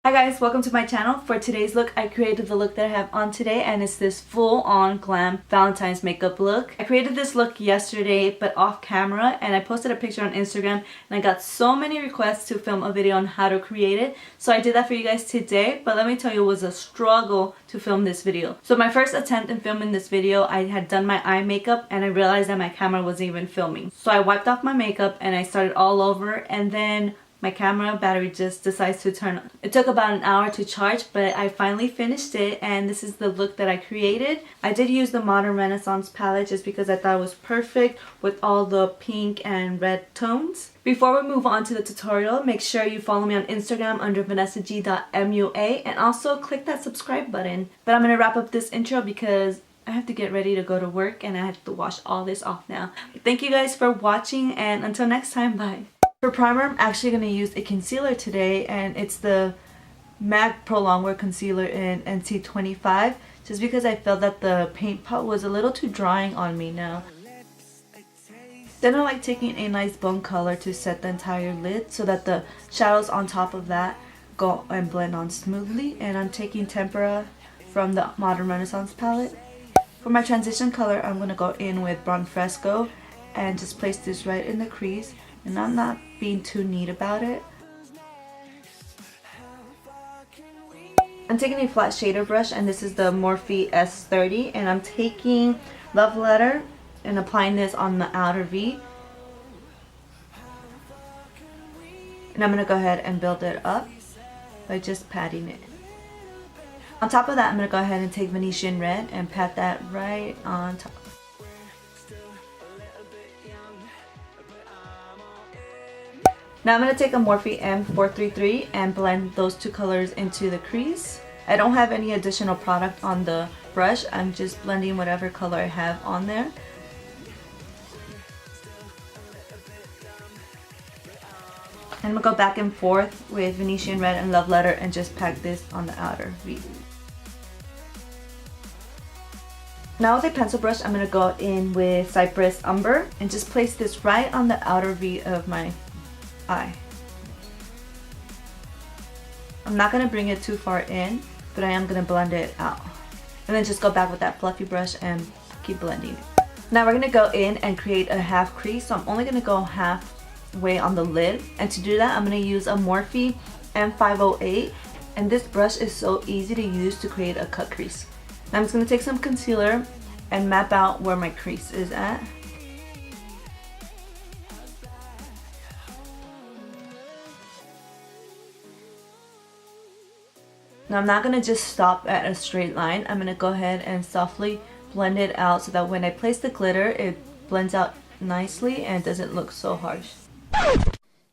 Hi guys, welcome to my channel. For today's look, I created the look that I have on today, and it's this full-on glam Valentine's makeup look. I created this look yesterday but off camera, and I posted a picture on Instagram, and I got so many requests to film a video on how to create it. So I did that for you guys today, but let me tell you, it was a struggle to film this video. So my first attempt in filming this video, I had done my eye makeup and I realized that my camera wasn't even filming. So I wiped off my makeup and I started all over, and then my camera battery just decides to turn on. It took about an hour to charge, but I finally finished it, and this is the look that I created. I did use the Modern Renaissance palette just because I thought it was perfect with all the pink and red tones. Before we move on to the tutorial, make sure you follow me on Instagram under Vanessag.Mua, and also click that subscribe button. But I'm going to wrap up this intro because I have to get ready to go to work and I have to wash all this off now. But thank you guys for watching, and until next time, bye. For primer, I'm actually going to use a concealer today, and it's the MAC Pro Longwear Concealer in NC25, just because I felt that the paint pot was a little too drying on me now. Then I like taking a nice bone color to set the entire lid so that the shadows on top of that go and blend on smoothly, and I'm taking Tempera from the Modern Renaissance palette. For my transition color, I'm going to go in with Buon Fresco and just place this right in the crease. And I'm not being too neat about it. I'm taking a flat shader brush, and this is the Morphe S30, and I'm taking Love Letter and applying this on the outer V. And I'm going to go ahead and build it up by just patting it. On top of that, I'm going to go ahead and take Venetian Red and pat that right on top. Now I'm going to take a Morphe M433 and blend those two colors into the crease. I don't have any additional product on the brush. I'm just blending whatever color I have on there. And I'm going to go back and forth with Venetian Red and Love Letter and just pack this on the outer V. Now with a pencil brush, I'm going to go in with Cyprus Umber and just place this right on the outer V of my eye. I'm not going to bring it too far in, but I am going to blend it out. And then just go back with that fluffy brush and keep blending it. Now we're going to go in and create a half crease, so I'm only going to go halfway on the lid. And to do that, I'm going to use a Morphe M508, and this brush is so easy to use to create a cut crease. Now I'm just going to take some concealer and map out where my crease is at. Now I'm not going to just stop at a straight line. I'm going to go ahead and softly blend it out so that when I place the glitter, it blends out nicely and doesn't look so harsh.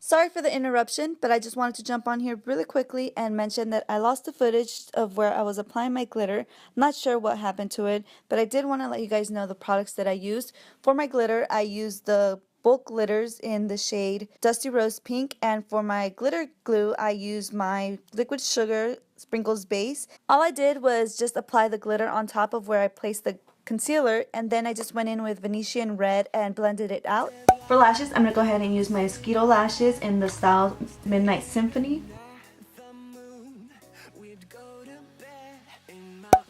Sorry for the interruption, but I just wanted to jump on here really quickly and mention that I lost the footage of where I was applying my glitter. I'm not sure what happened to it, but I did want to let you guys know the products that I used. For my glitter, I used the bulk glitters in the shade Dusty Rose Pink, and for my glitter glue, I used my liquid sugar sprinkles base. All I did was just apply the glitter on top of where I placed the concealer, and then I just went in with Venetian Red and blended it out. For lashes, I'm going to go ahead and use my Esqido lashes in the style Midnight Symphony.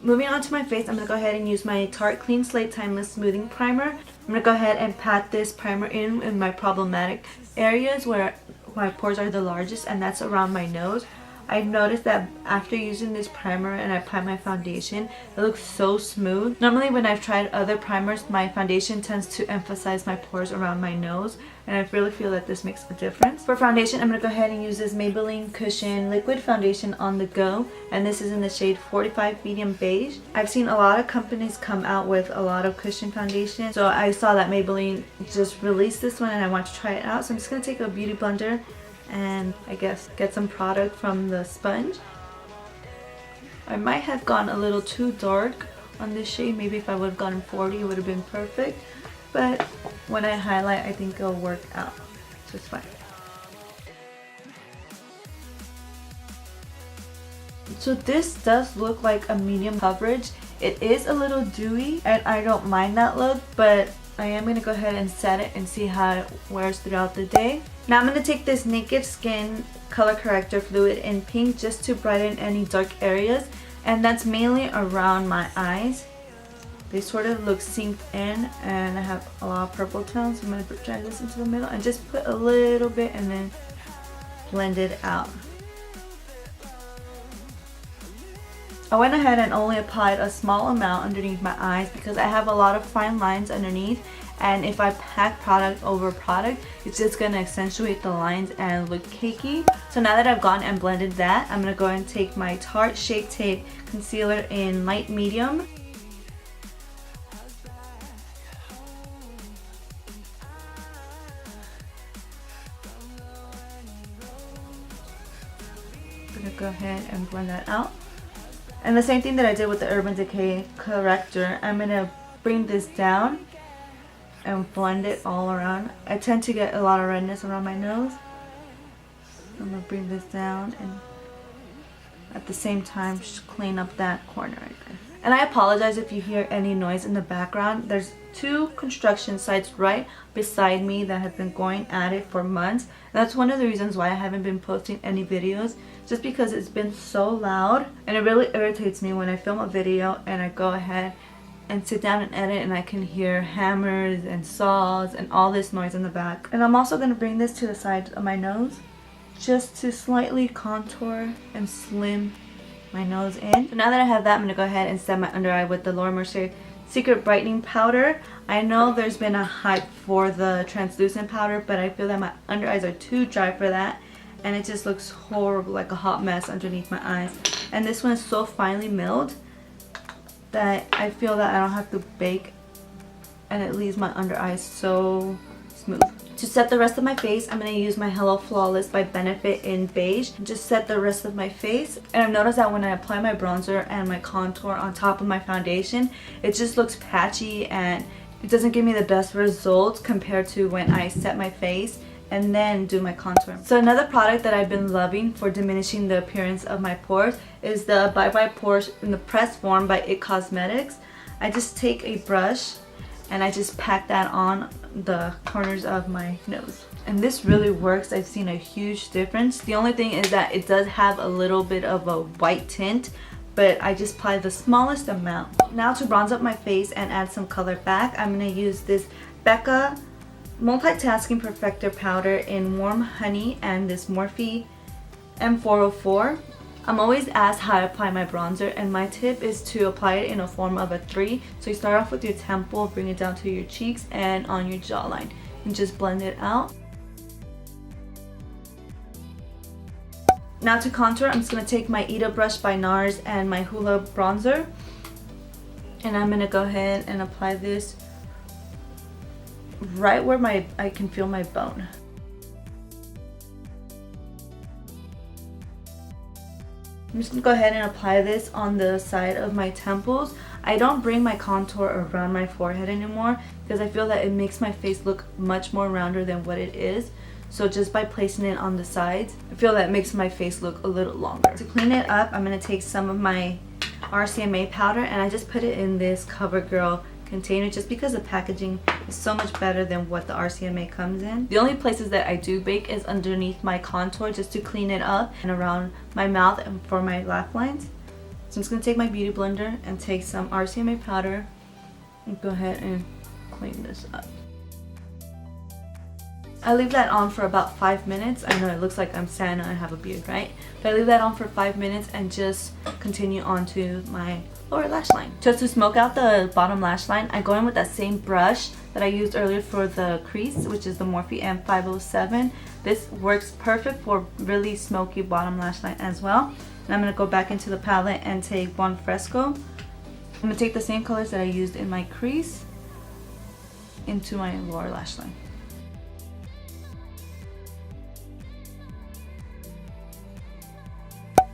Moving on to my face, I'm going to go ahead and use my Tarte Clean Slate Timeless Smoothing Primer. I'm going to go ahead and pat this primer in my problematic areas where my pores are the largest, and that's around my nose. I've noticed that after using this primer and I apply my foundation, it looks so smooth. Normally when I've tried other primers, my foundation tends to emphasize my pores around my nose, and I really feel that this makes a difference. For foundation, I'm going to go ahead and use this Maybelline Cushion Liquid Foundation on the Go, and this is in the shade 45 Medium Beige. I've seen a lot of companies come out with a lot of cushion foundation, so I saw that Maybelline just released this one and I want to try it out. So I'm just going to take a beauty blender and I guess get some product from the sponge. I might have gone a little too dark on this shade. Maybe if I would have gone 40, it would have been perfect. But when I highlight, I think it'll work out just fine. So this does look like a medium coverage. It is a little dewy and I don't mind that look, but I am going to go ahead and set it and see how it wears throughout the day. Now I'm going to take this Naked Skin color corrector fluid in pink just to brighten any dark areas, and that's mainly around my eyes. They sort of look synced in, and I have a lot of purple tones, so I'm going to drag this into the middle and just put a little bit and then blend it out. I went ahead and only applied a small amount underneath my eyes because I have a lot of fine lines underneath, and if I pack product over product, it's just going to accentuate the lines and look cakey. So now that I've gone and blended that, I'm going to go and take my Tarte Shape Tape Concealer in light medium. I'm going to go ahead and blend that out. And the same thing that I did with the Urban Decay corrector, I'm going to bring this down and blend it all around. I tend to get a lot of redness around my nose. I'm going to bring this down and at the same time just clean up that corner right there. And I apologize if you hear any noise in the background. There's 2 construction sites right beside me that have been going at it for months. That's one of the reasons why I haven't been posting any videos, just because it's been so loud, and it really irritates me when I film a video and I go ahead and sit down and edit and I can hear hammers and saws and all this noise in the back. And I'm also going to bring this to the side of my nose just to slightly contour and slim my nose in. So now that I have that, I'm going to go ahead and set my under eye with the Mercier Secret Brightening Powder. I know there's been a hype for the translucent powder, but I feel that my under eyes are too dry for that, and it just looks horrible, like a hot mess underneath my eyes. And this one is so finely milled that I feel that I don't have to bake, and it leaves my under eyes so smooth. To set the rest of my face, I'm going to use my Hello Flawless by Benefit in Beige. Just set the rest of my face. And I've noticed that when I apply my bronzer and my contour on top of my foundation, it just looks patchy and it doesn't give me the best results compared to when I set my face and then do my contour. So another product that I've been loving for diminishing the appearance of my pores is the Bye Bye Pores in the pressed form by IT Cosmetics. I just take a brush and I just pack that on the corners of my nose. And this really works. I've seen a huge difference. The only thing is that it does have a little bit of a white tint, but I just apply the smallest amount. Now to bronze up my face and add some color back, I'm going to use this Becca Multitasking Perfector Powder in Warm Honey and this Morphe M404. I'm always asked how to apply my bronzer, and my tip is to apply it in a form of a 3. So you start off with your temple, bring it down to your cheeks and on your jawline, and just blend it out. Now to contour, I'm just going to take my Ita brush by NARS and my Hoola bronzer, and I'm going to go ahead and apply this right where I can feel my bone. I'm just going to go ahead and apply this on the side of my temples. I don't bring my contour around my forehead anymore because I feel that it makes my face look much more rounder than what it is. So just by placing it on the sides, I feel that it makes my face look a little longer. To clean it up, I'm going to take some of my RCMA powder and I just put it in this CoverGirl container just because the packaging is so much better than what the RCMA comes in. The only places that I do bake is underneath my contour just to clean it up, and around my mouth and for my laugh lines. So I'm just going to take my beauty blender and take some RCMA powder and go ahead and clean this up. I leave that on for about 5 minutes. I know it looks like I'm Santa and have a beard, right? But I leave that on for 5 minutes and just continue on to my lower lash line. Just to smoke out the bottom lash line, I go in with that same brush that I used earlier for the crease, which is the Morphe M507. This works perfect for really smoky bottom lash line as well. And I'm going to go back into the palette and take Buon Fresco. I'm going to take the same colors that I used in my crease into my lower lash line.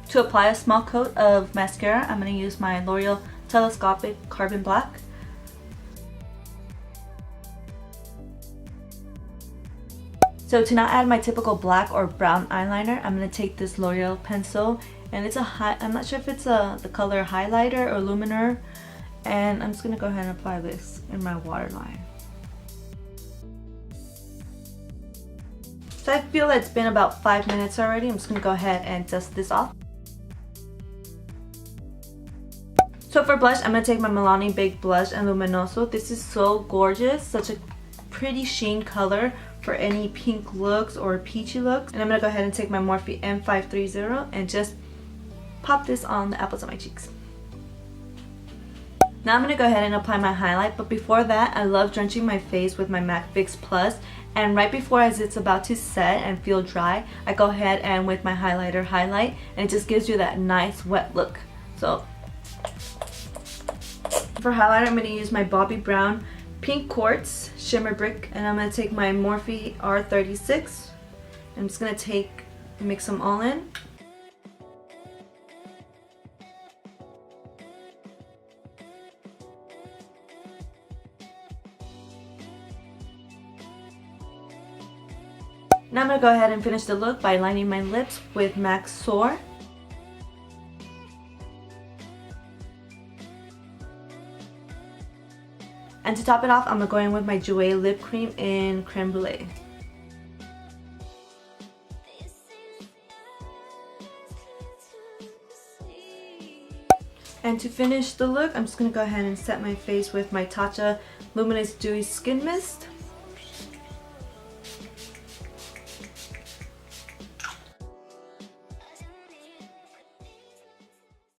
To apply a small coat of mascara, I'm going to use my L'Oreal Telescopic Carbon Black. So to not add my typical black or brown eyeliner, I'm going to take this L'Oreal pencil, and it's I'm not sure if it's the color highlighter or luminor, and I'm just going to go ahead and apply this in my waterline. So I feel it's been about 5 minutes already. I'm just going to go ahead and dust this off. So for blush, I'm going to take my Milani Big Blush and Luminoso. This is so gorgeous. Such a pretty sheen color for any pink looks or peachy looks. And I'm going to go ahead and take my Morphe M530 and just pop this on the apples of my cheeks. Now I'm going to go ahead and apply my highlight, but before that I love drenching my face with my MAC Fix Plus, and right before as it's about to set and feel dry, I go ahead and with my highlighter highlight, and it just gives you that nice wet look. So for highlighter I'm going to use my Bobbi Brown Pink Quartz Shimmer Brick, and I'm going to take my Morphe R36. I'm just going to mix them all in. Now I'm going to go ahead and finish the look by lining my lips with MAC Soar. And to top it off, I'm going to go in with my Jouer lip cream in Creme Brulee. And to finish the look, I'm just going to go ahead and set my face with my Tatcha Luminous Dewy Skin Mist.